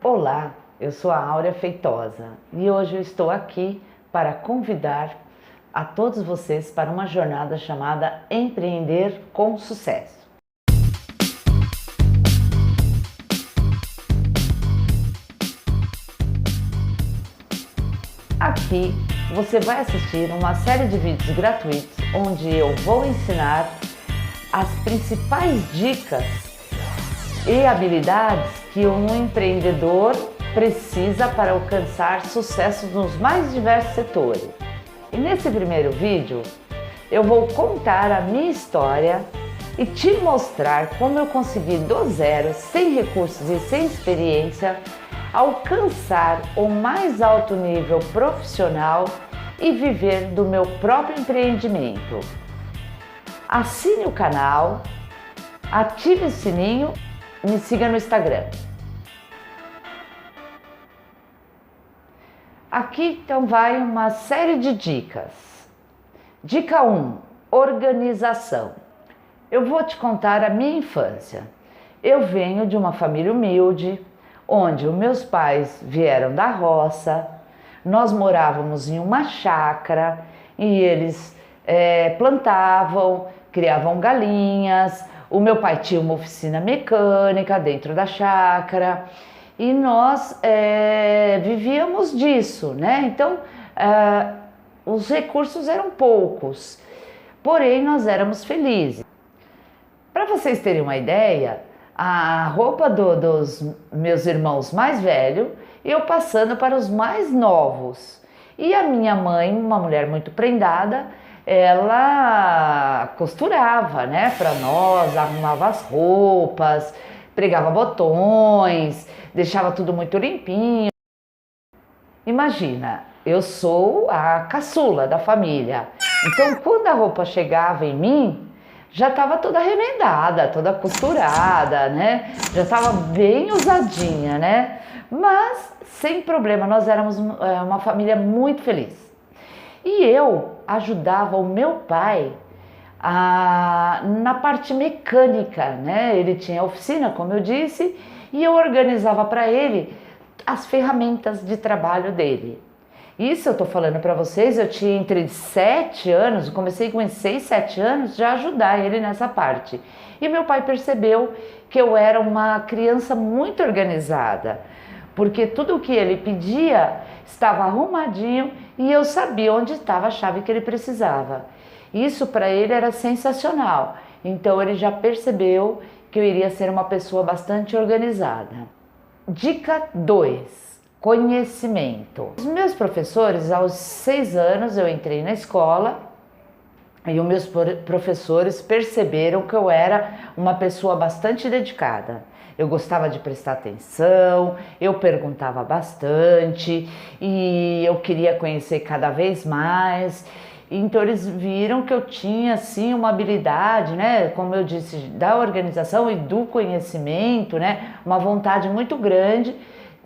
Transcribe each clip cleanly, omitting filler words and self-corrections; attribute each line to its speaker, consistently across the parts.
Speaker 1: Olá, eu sou a Áurea Feitosa e hoje eu estou aqui para convidar a todos vocês para uma jornada chamada Empreender com Sucesso. Aqui você vai assistir uma série de vídeos gratuitos onde eu vou ensinar as principais dicas e habilidades que um empreendedor precisa para alcançar sucesso nos mais diversos setores. E nesse primeiro vídeo eu vou contar a minha história e te mostrar como eu consegui do zero, sem recursos e sem experiência, alcançar o mais alto nível profissional e viver do meu próprio empreendimento. Assine o canal, ative o sininho, me siga no Instagram. Aqui então vai uma série de dicas. Dica 1: organização. Eu vou te contar a minha infância. Eu venho de uma família humilde, onde os meus pais vieram da roça, nós morávamos em uma chácara e eles plantavam, criavam galinhas. O meu pai tinha uma oficina mecânica dentro da chácara e nós vivíamos disso, né? Então, os recursos eram poucos, porém nós éramos felizes. Para vocês terem uma ideia, a roupa dos meus irmãos mais velhos, eu passando para os mais novos. E a minha mãe, uma mulher muito prendada, ela costurava, né, para nós, arrumava as roupas, pregava botões, deixava tudo muito limpinho. Imagina, eu sou a caçula da família, então quando a roupa chegava em mim, já estava toda remendada, toda costurada, né? Já estava bem usadinha, né? Mas sem problema, nós éramos uma família muito feliz. E eu ajudava o meu pai na parte mecânica, né? Ele tinha oficina, como eu disse, e eu organizava para ele as ferramentas de trabalho dele. Isso eu tô falando para vocês, eu tinha entre 7 anos, comecei com 6, 7 anos, já ajudar ele nessa parte. E meu pai percebeu que eu era uma criança muito organizada, porque tudo o que ele pedia estava arrumadinho e eu sabia onde estava a chave que ele precisava. Isso para ele era sensacional, então ele já percebeu que eu iria ser uma pessoa bastante organizada. Dica 2. Conhecimento. Os meus professores, aos 6 anos eu entrei na escola e os meus professores perceberam que eu era uma pessoa bastante dedicada. Eu gostava de prestar atenção, eu perguntava bastante e eu queria conhecer cada vez mais. Então eles viram que eu tinha assim uma habilidade, né, como eu disse, da organização e do conhecimento, né, uma vontade muito grande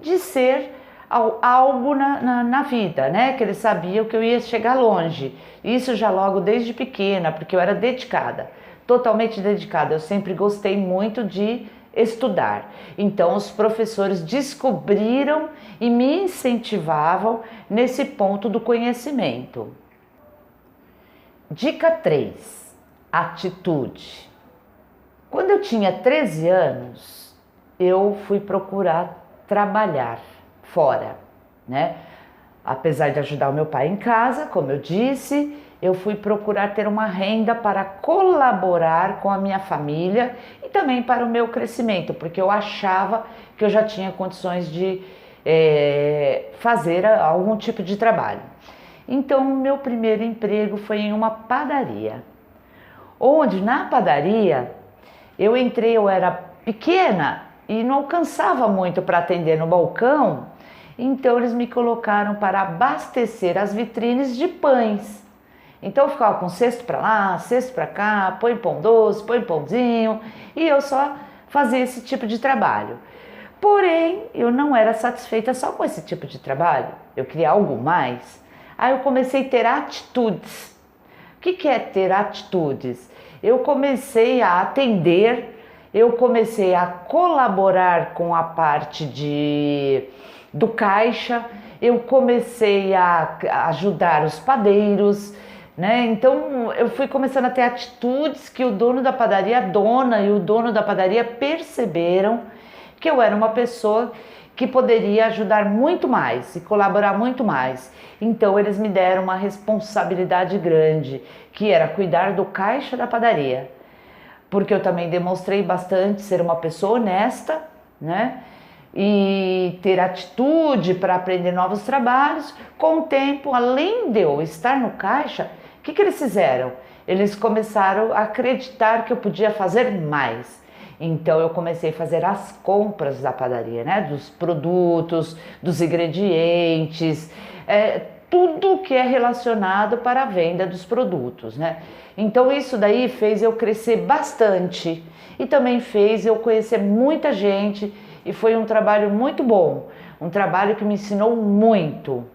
Speaker 1: de ser algo na vida, né? Que eles sabiam que eu ia chegar longe. Isso já logo desde pequena, porque eu era dedicada, totalmente dedicada. Eu sempre gostei muito de estudar. Então os professores descobriram e me incentivavam nesse ponto do conhecimento. Dica 3. Atitude. Quando eu tinha 13 anos, eu fui procurar trabalhar fora, né? Apesar de ajudar o meu pai em casa, como eu disse, eu fui procurar ter uma renda para colaborar com a minha família e também para o meu crescimento, porque eu achava que eu já tinha condições de fazer algum tipo de trabalho. Então, meu primeiro emprego foi em uma padaria, onde na padaria eu entrei, eu era pequena e não alcançava muito para atender no balcão. Então eles me colocaram para abastecer as vitrines de pães. Então eu ficava com cesto para lá, cesto para cá, põe pão doce, põe pãozinho, e eu só fazia esse tipo de trabalho. Porém, eu não era satisfeita só com esse tipo de trabalho, eu queria algo mais. Aí eu comecei a ter atitudes. O que é ter atitudes? Eu comecei a atender eu comecei a colaborar com a parte do caixa, eu comecei a ajudar os padeiros, né? Então eu fui começando a ter atitudes que o dono da padaria, a dona e o dono da padaria perceberam que eu era uma pessoa que poderia ajudar muito mais e colaborar muito mais. Então eles me deram uma responsabilidade grande, que era cuidar do caixa da padaria, porque eu também demonstrei bastante ser uma pessoa honesta, né? E ter atitude para aprender novos trabalhos. Com o tempo, além de eu estar no caixa, o que eles fizeram? Eles começaram a acreditar que eu podia fazer mais. Então eu comecei a fazer as compras da padaria, né? Dos produtos, dos ingredientes, tudo que é relacionado para a venda dos produtos, né? Então isso daí fez eu crescer bastante e também fez eu conhecer muita gente e foi um trabalho muito bom, um trabalho que me ensinou muito.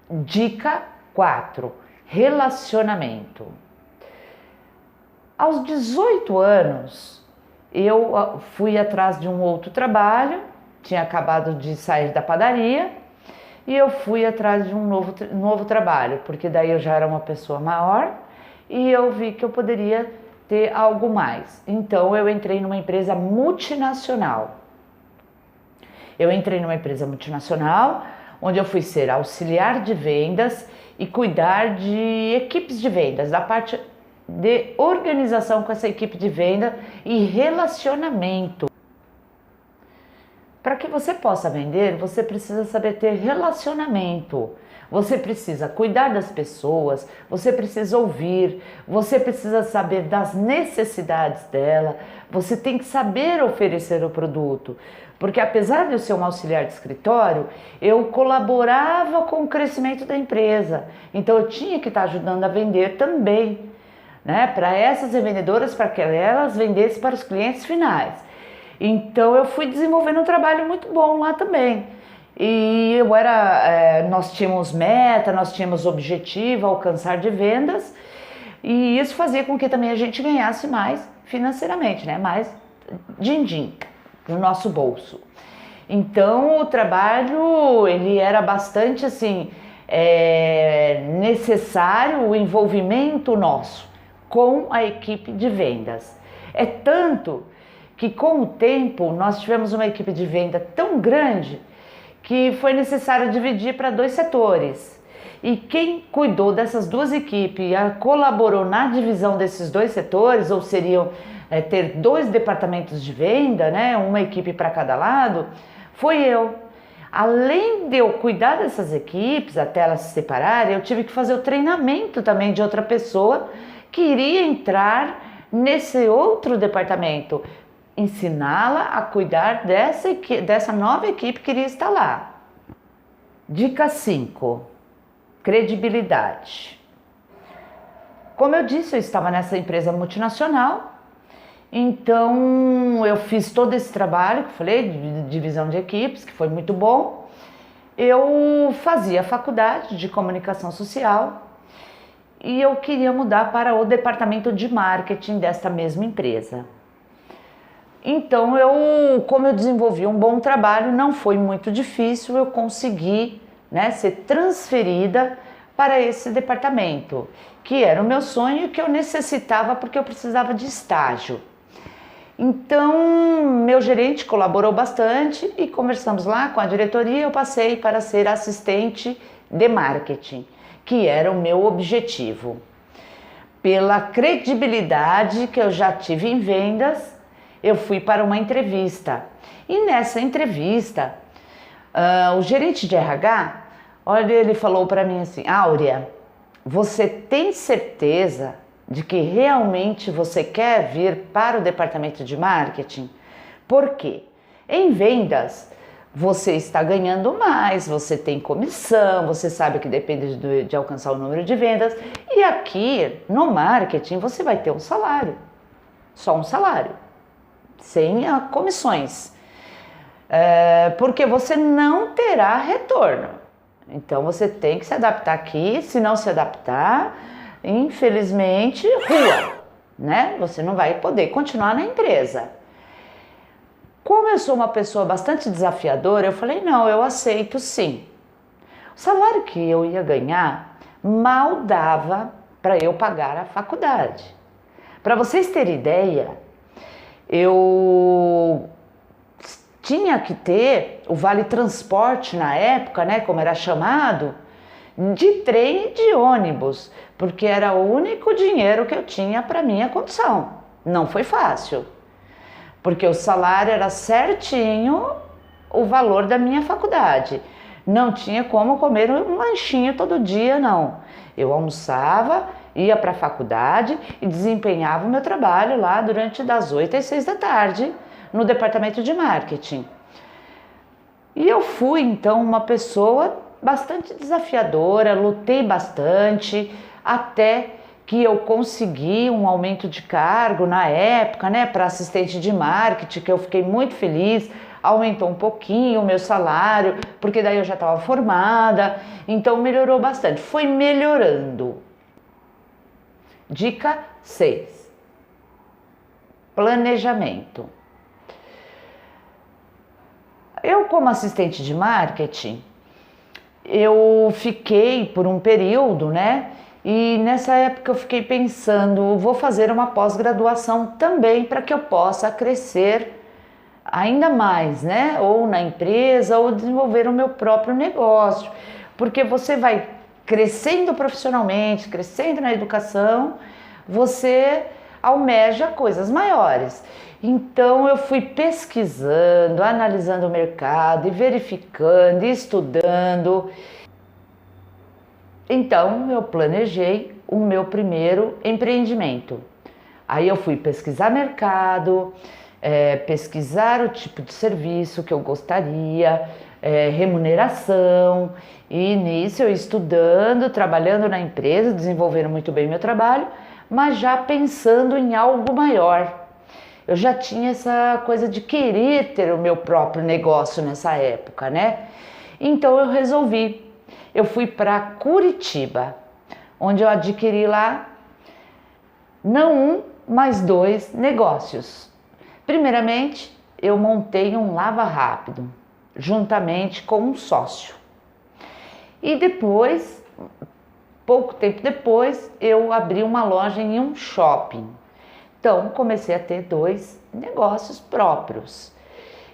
Speaker 1: Dica 4: relacionamento. Aos 18 anos, eu fui atrás de um outro trabalho, tinha acabado de sair da padaria, e eu fui atrás de um novo trabalho, porque daí eu já era uma pessoa maior e eu vi que eu poderia ter algo mais. Então eu entrei numa empresa multinacional. Onde eu fui ser auxiliar de vendas e cuidar de equipes de vendas, da parte de organização com essa equipe de venda e relacionamento. Para que você possa vender, você precisa saber ter relacionamento. Você precisa cuidar das pessoas, você precisa ouvir, você precisa saber das necessidades dela, você tem que saber oferecer o produto. Porque apesar de eu ser um auxiliar de escritório, eu colaborava com o crescimento da empresa. Então eu tinha que estar ajudando a vender também, né? Para essas revendedoras, para que elas vendessem para os clientes finais. Então eu fui desenvolvendo um trabalho muito bom lá também. E nós tínhamos meta, nós tínhamos objetivo, alcançar de vendas, e isso fazia com que também a gente ganhasse mais financeiramente, né? Mais din-din no nosso bolso. Então o trabalho, ele era bastante assim, necessário o envolvimento nosso com a equipe de vendas. É tanto que com o tempo nós tivemos uma equipe de venda tão grande que foi necessário dividir para 2 setores. E quem cuidou dessas 2 equipes e colaborou na divisão desses 2 setores, ou seriam ter 2 departamentos de venda, né, uma equipe para cada lado, foi eu. Além de eu cuidar dessas equipes até elas se separarem, eu tive que fazer o treinamento também de outra pessoa que iria entrar nesse outro departamento, ensiná-la a cuidar dessa nova equipe que iria estar lá. Dica 5: credibilidade. Como eu disse, eu estava nessa empresa multinacional, então eu fiz todo esse trabalho, que eu falei, de divisão de equipes, que foi muito bom. Eu fazia faculdade de comunicação social e eu queria mudar para o departamento de marketing desta mesma empresa. Então, como eu desenvolvi um bom trabalho, não foi muito difícil, eu consegui, né, ser transferida para esse departamento, que era o meu sonho e que eu necessitava porque eu precisava de estágio. Então, meu gerente colaborou bastante e conversamos lá com a diretoria, eu passei para ser assistente de marketing, que era o meu objetivo. Pela credibilidade que eu já tive em vendas, eu fui para uma entrevista. E nessa entrevista, o gerente de RH, olha, ele falou para mim assim: Áurea, você tem certeza de que realmente você quer vir para o departamento de marketing? Por quê? Em vendas, você está ganhando mais, você tem comissão, você sabe que depende de alcançar o número de vendas. E aqui, no marketing, você vai ter um salário, só um salário, sem comissões, porque você não terá retorno. Então você tem que se adaptar aqui, se não se adaptar, infelizmente, rua, né? Você não vai poder continuar na empresa. Como eu sou uma pessoa bastante desafiadora, eu falei, não, eu aceito sim. O salário que eu ia ganhar mal dava para eu pagar a faculdade. Para vocês terem ideia, eu tinha que ter o vale transporte na época, né, como era chamado, de trem e de ônibus, porque era o único dinheiro que eu tinha para minha condição. Não foi fácil, porque o salário era certinho o valor da minha faculdade. Não tinha como comer um lanchinho todo dia, não. Eu almoçava, ia para a faculdade e desempenhava o meu trabalho lá durante das 8 às 6 da tarde no departamento de marketing. E eu fui então uma pessoa bastante desafiadora, lutei bastante até que eu consegui um aumento de cargo na época, né, para assistente de marketing, que eu fiquei muito feliz. Aumentou um pouquinho o meu salário, porque daí eu já estava formada, então melhorou bastante, foi melhorando. Dica 6. Planejamento. Eu, como assistente de marketing, eu fiquei por um período, né? E nessa época eu fiquei pensando, vou fazer uma pós-graduação também para que eu possa crescer ainda mais, né? Ou na empresa, ou desenvolver o meu próprio negócio. Porque você vai crescendo profissionalmente, crescendo na educação, você almeja coisas maiores. Então eu fui pesquisando, analisando o mercado e verificando, e estudando. Então eu planejei o meu primeiro empreendimento. Aí eu fui pesquisar mercado, pesquisar o tipo de serviço que eu gostaria, remuneração, e nisso eu estudando, trabalhando na empresa, desenvolvendo muito bem meu trabalho, mas já pensando em algo maior. Eu já tinha essa coisa de querer ter o meu próprio negócio nessa época, né? Então eu resolvi. Eu fui para Curitiba, onde eu adquiri lá não um, mas 2 negócios. Primeiramente, eu montei um lava rápido, juntamente com um sócio. E depois, pouco tempo depois, eu abri uma loja em um shopping. Então, comecei a ter 2 negócios próprios.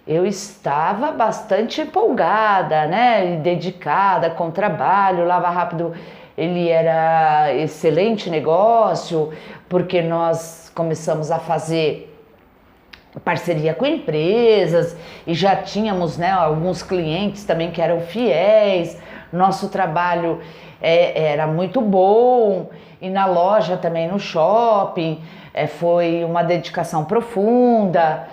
Speaker 1: Eu estava bastante empolgada, né, e dedicada com o trabalho. O Lava Rápido, ele era excelente negócio, porque nós começamos a fazer parceria com empresas e já tínhamos, né, alguns clientes também que eram fiéis. Nosso trabalho era muito bom, e na loja também, no shopping, foi uma dedicação profunda.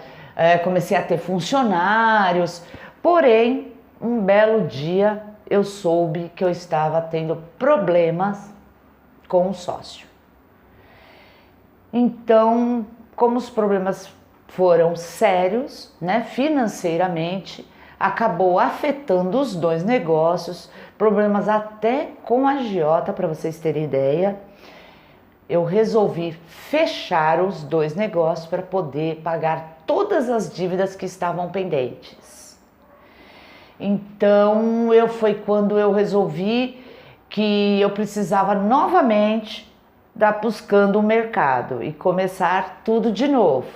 Speaker 1: Comecei a ter funcionários, porém, um belo dia eu soube que eu estava tendo problemas com o sócio. Então, como os problemas foram sérios, né, financeiramente, acabou afetando os 2 negócios, problemas até com a agiota, para vocês terem ideia. Eu resolvi fechar os 2 negócios para poder pagar todas as dívidas que estavam pendentes. Então, foi quando eu resolvi que eu precisava novamente estar buscando o mercado e começar tudo de novo.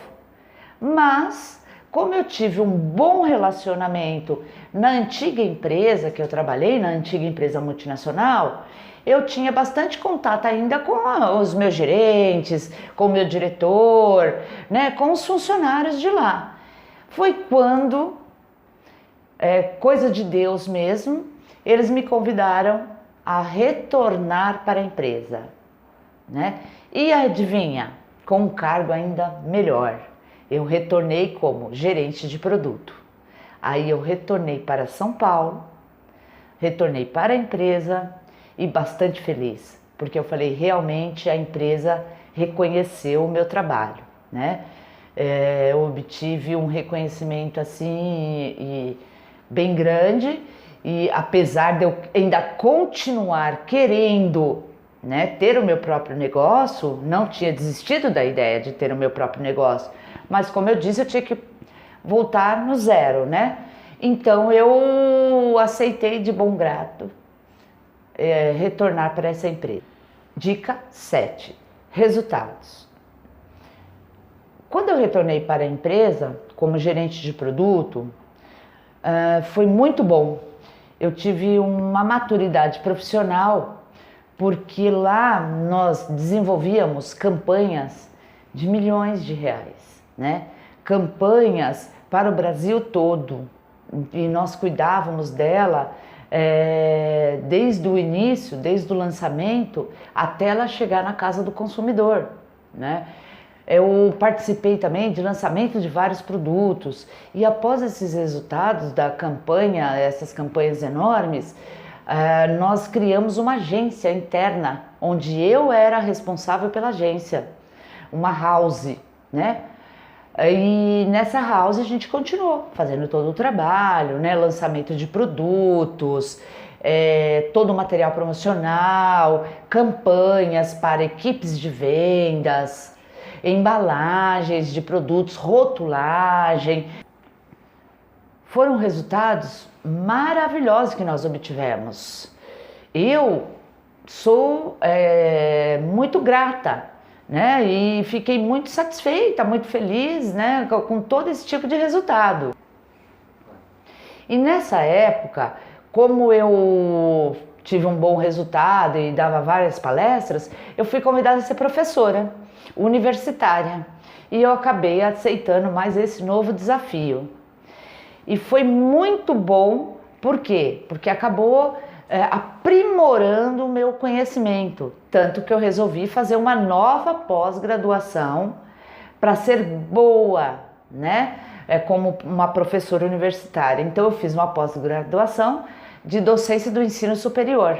Speaker 1: Mas, como eu tive um bom relacionamento na antiga empresa que eu trabalhei, na antiga empresa multinacional, eu tinha bastante contato ainda com os meus gerentes, com o meu diretor, né, com os funcionários de lá. Foi quando, coisa de Deus mesmo, eles me convidaram a retornar para a empresa, né? E adivinha, com um cargo ainda melhor. Eu retornei como gerente de produto. Aí eu retornei para São Paulo, retornei para a empresa, e bastante feliz, porque eu falei, realmente a empresa reconheceu o meu trabalho, né? Eu obtive um reconhecimento assim bem grande, e apesar de eu ainda continuar querendo né, ter o meu próprio negócio, não tinha desistido da ideia de ter o meu próprio negócio, mas como eu disse, eu tinha que voltar no zero, né? Então eu aceitei de bom grado retornar para essa empresa. Dica 7. Resultados. Quando eu retornei para a empresa como gerente de produto, foi muito bom. Eu tive uma maturidade profissional, porque lá nós desenvolvíamos campanhas de milhões de reais, né? Campanhas para o Brasil todo, e nós cuidávamos dela desde o início, desde o lançamento, até ela chegar na casa do consumidor, né? Eu participei também de lançamento de vários produtos, e após esses resultados da campanha, essas campanhas enormes, nós criamos uma agência interna, onde eu era responsável pela agência, uma house, né? E nessa house a gente continuou fazendo todo o trabalho, né? Lançamento de produtos, todo o material promocional, campanhas para equipes de vendas, embalagens de produtos, rotulagem. Foram resultados maravilhosos que nós obtivemos. Eu sou muito grata, né? E fiquei muito satisfeita, muito feliz, né, com todo esse tipo de resultado. E nessa época, como eu tive um bom resultado e dava várias palestras, eu fui convidada a ser professora universitária. E eu acabei aceitando mais esse novo desafio. E foi muito bom, por quê? Porque acabou aprimorando o meu conhecimento, tanto que eu resolvi fazer uma nova pós-graduação para ser boa, né? Como uma professora universitária. Então eu fiz uma pós-graduação de docência do ensino superior,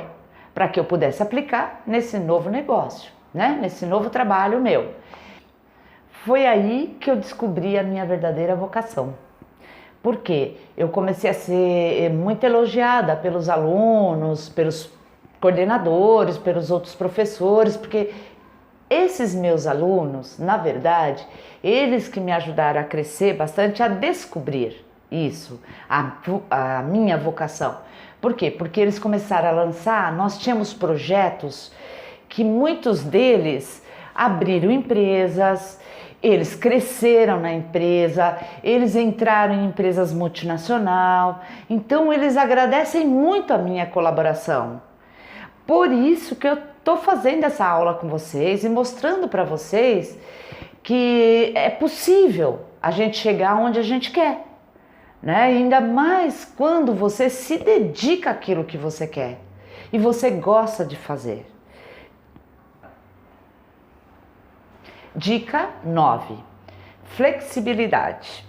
Speaker 1: para que eu pudesse aplicar nesse novo negócio, né? Nesse novo trabalho meu. Foi aí que eu descobri a minha verdadeira vocação. Porque eu comecei a ser muito elogiada pelos alunos, pelos coordenadores, pelos outros professores, porque esses meus alunos, na verdade, eles que me ajudaram a crescer bastante, a descobrir isso, a minha vocação. Por quê? Porque eles começaram a lançar, nós tínhamos projetos que muitos deles abriram empresas, eles cresceram na empresa, eles entraram em empresas multinacionais, então eles agradecem muito a minha colaboração. Por isso que eu estou fazendo essa aula com vocês e mostrando para vocês que é possível a gente chegar onde a gente quer, né? E ainda mais quando você se dedica àquilo que você quer e você gosta de fazer. Dica 9. Flexibilidade.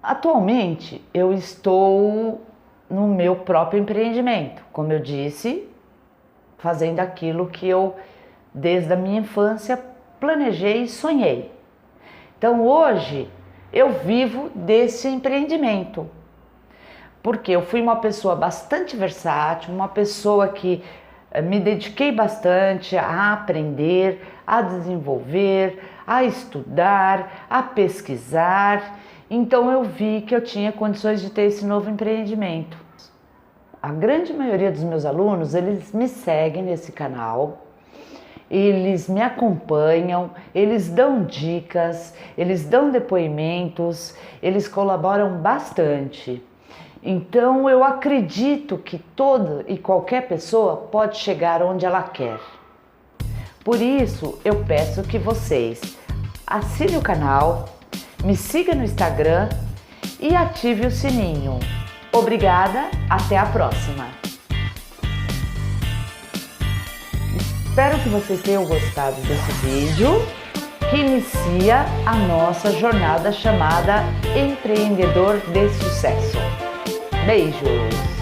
Speaker 1: Atualmente eu estou no meu próprio empreendimento, como eu disse, fazendo aquilo que eu desde a minha infância planejei e sonhei. Então hoje eu vivo desse empreendimento, porque eu fui uma pessoa bastante versátil, uma pessoa que me dediquei bastante a aprender, a desenvolver, a estudar, a pesquisar. Então eu vi que eu tinha condições de ter esse novo empreendimento. A grande maioria dos meus alunos, eles me seguem nesse canal, eles me acompanham, eles dão dicas, eles dão depoimentos, eles colaboram bastante. Então eu acredito que toda e qualquer pessoa pode chegar onde ela quer. Por isso eu peço que vocês assinem o canal, me siga no Instagram e ative o sininho. Obrigada, até a próxima! Espero que vocês tenham gostado desse vídeo que inicia a nossa jornada chamada Empreendedor de Sucesso. Beijos!